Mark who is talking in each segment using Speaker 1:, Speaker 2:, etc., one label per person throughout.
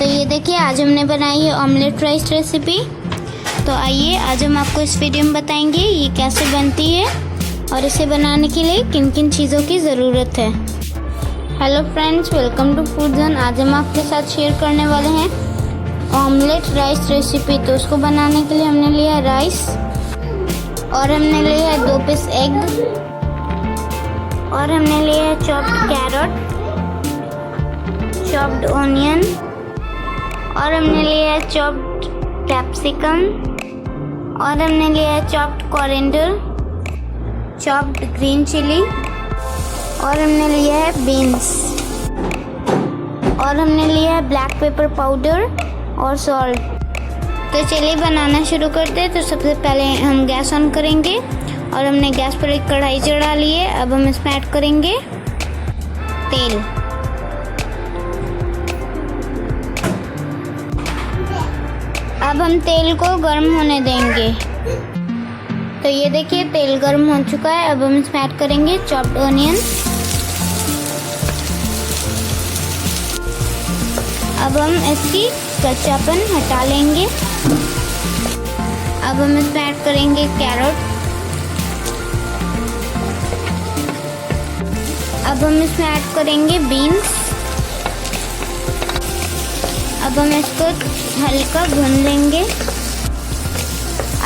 Speaker 1: ये देखिए आज हमने बनाई है ऑमलेट राइस रेसिपी। तो आइए आज हम आपको इस वीडियो में बताएंगे ये कैसे बनती है और इसे बनाने के लिए किन किन चीज़ों की ज़रूरत है। Hello friends, welcome to food zone. आज हम आपके साथ शेयर करने वाले हैं ऑमलेट राइस रेसिपी। तो उसको बनाने के लिए हमने लिया राइस और हमने लिया है 2 पीस एग और हमने लिया है चॉप्ड कैरेट, चॉप्ड ऑनियन और हमने लिया है चॉप्ड कैप्सिकम और हमने लिया है chopped coriander, chopped green chilli और हमने लिया है बीन्स और हमने लिया है ब्लैक पेपर पाउडर और सॉल्ट। तो चलिए बनाना शुरू करते हैं। तो सबसे पहले हम गैस ऑन करेंगे और हमने गैस पर एक कढ़ाई चढ़ा ली है। अब हम इसमें ऐड करेंगे तेल। अब हम तेल को गर्म होने देंगे। तो ये देखिए तेल गर्म हो चुका है। अब हम इसमें ऐड करेंगे चॉप्ड ऑनियन। अब हम इसकी कच्चापन हटा लेंगे। अब हम इसमें ऐड करेंगे कैरेट। अब हम इसमें ऐड करेंगे बीन्स। अब हम इसको हल्का भून लेंगे।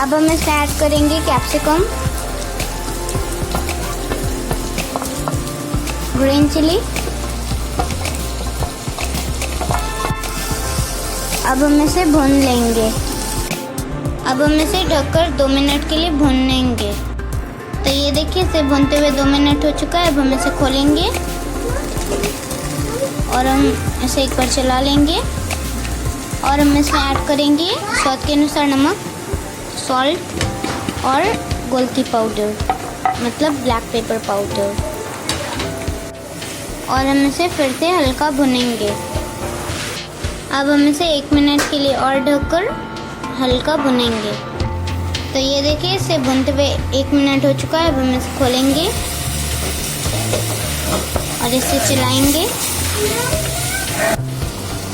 Speaker 1: अब हम इसमें ऐड करेंगे कैप्सिकम, ग्रीन चिली। अब हम इसे भून लेंगे। अब हम इसे ढककर 2 मिनट के लिए भून लेंगे। तो ये देखिए इसे भूनते हुए 2 मिनट हो चुका है। अब हम इसे खोलेंगे और हम इसे एक बार चला लेंगे और हम इसमें ऐड करेंगे स्वाद के अनुसार नमक, सॉल्ट और गोलकी पाउडर मतलब ब्लैक पेपर पाउडर और हम इसे फिर से हल्का भुनेंगे। अब हम इसे 1 मिनट के लिए और ढककर हल्का भुनेंगे। तो ये देखिए इसे भुनते हुए 1 मिनट हो चुका है। अब हम इसे खोलेंगे और इसे चलाएंगे।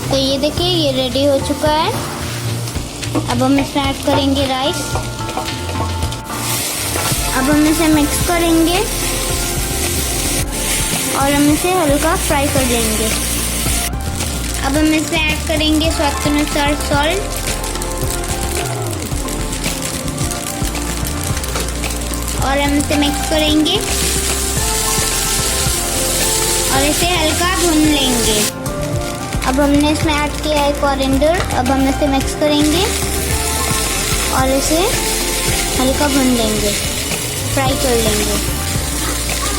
Speaker 1: तो ये देखिए ये रेडी हो चुका है। अब हम इसमें ऐड करेंगे राइस। अब हम इसे मिक्स करेंगे और हम इसे हल्का फ्राई कर लेंगे। अब हम इसमें ऐड करेंगे स्वाद के अनुसार सॉल्ट और हम इसे मिक्स करेंगे और इसे हल्का भून लेंगे। अब हमने इसमें ऐड किया है कोरिएंडर। अब हम इसे मिक्स करेंगे और इसे हल्का भून लेंगे, फ्राई कर लेंगे।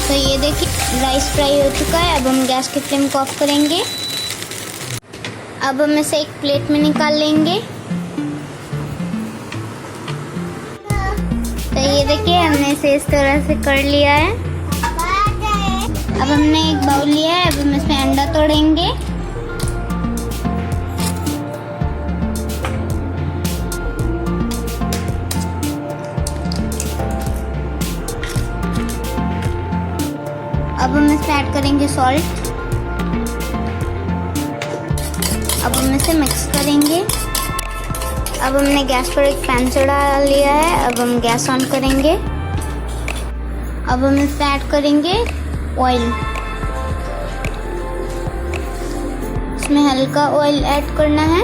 Speaker 1: तो ये देखिए राइस फ्राई हो चुका है। अब हम गैस की फ्लेम को ऑफ करेंगे। अब हम इसे एक प्लेट में निकाल लेंगे। तो ये देखिए हमने इसे इस तरह से कर लिया है। अब हमने एक बाउल लिया है। अब हम इसमें अंडा तोड़ेंगे। अब हम इसमें ऐड करेंगे सॉल्ट। अब हम इसे मिक्स करेंगे। अब हमने गैस पर एक पैन चढ़ा लिया है। अब हम गैस ऑन करेंगे। अब हम इसमें ऐड करेंगे ऑयल। इसमें हल्का ऑयल ऐड करना है।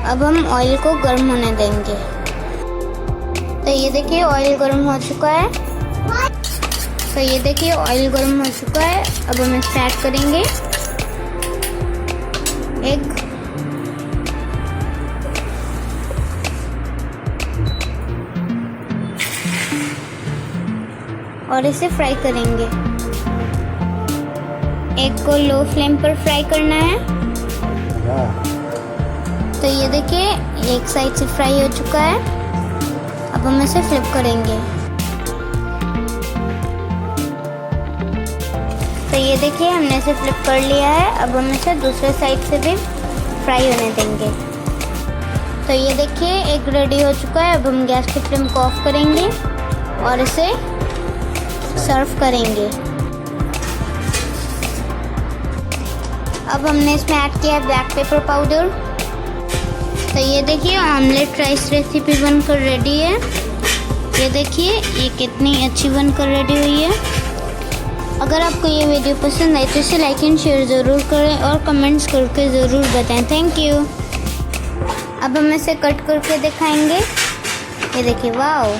Speaker 1: अब हम ऑयल को गर्म होने देंगे। तो ये देखिए ऑयल गर्म हो चुका है। तो ये देखिए ऑयल गर्म हो चुका है। अब हम इसमें ऐड करेंगे एग और इसे फ्राई करेंगे। एग को लो फ्लेम पर फ्राई करना है। तो ये देखिए एक साइड से फ्राई हो चुका है। अब हम इसे फ्लिप करेंगे। तो ये देखिए हमने इसे फ्लिप कर लिया है। अब हम इसे दूसरे साइड से भी फ्राई होने देंगे। तो ये देखिए एग रेडी हो चुका है। अब हम गैस की फ्लेम को ऑफ करेंगे और इसे सर्व करेंगे। अब हमने इसमें ऐड किया है ब्लैक पेपर पाउडर। तो ये देखिए ऑमलेट राइस रेसिपी बनकर रेडी है। ये देखिए ये कितनी अच्छी बनकर रेडी हुई है। अगर आपको ये वीडियो पसंद आए तो इसे लाइक एंड शेयर ज़रूर करें और कमेंट्स करके ज़रूर बताएं। Thank you. अब हम इसे कट करके दिखाएंगे। ये देखिए वाओ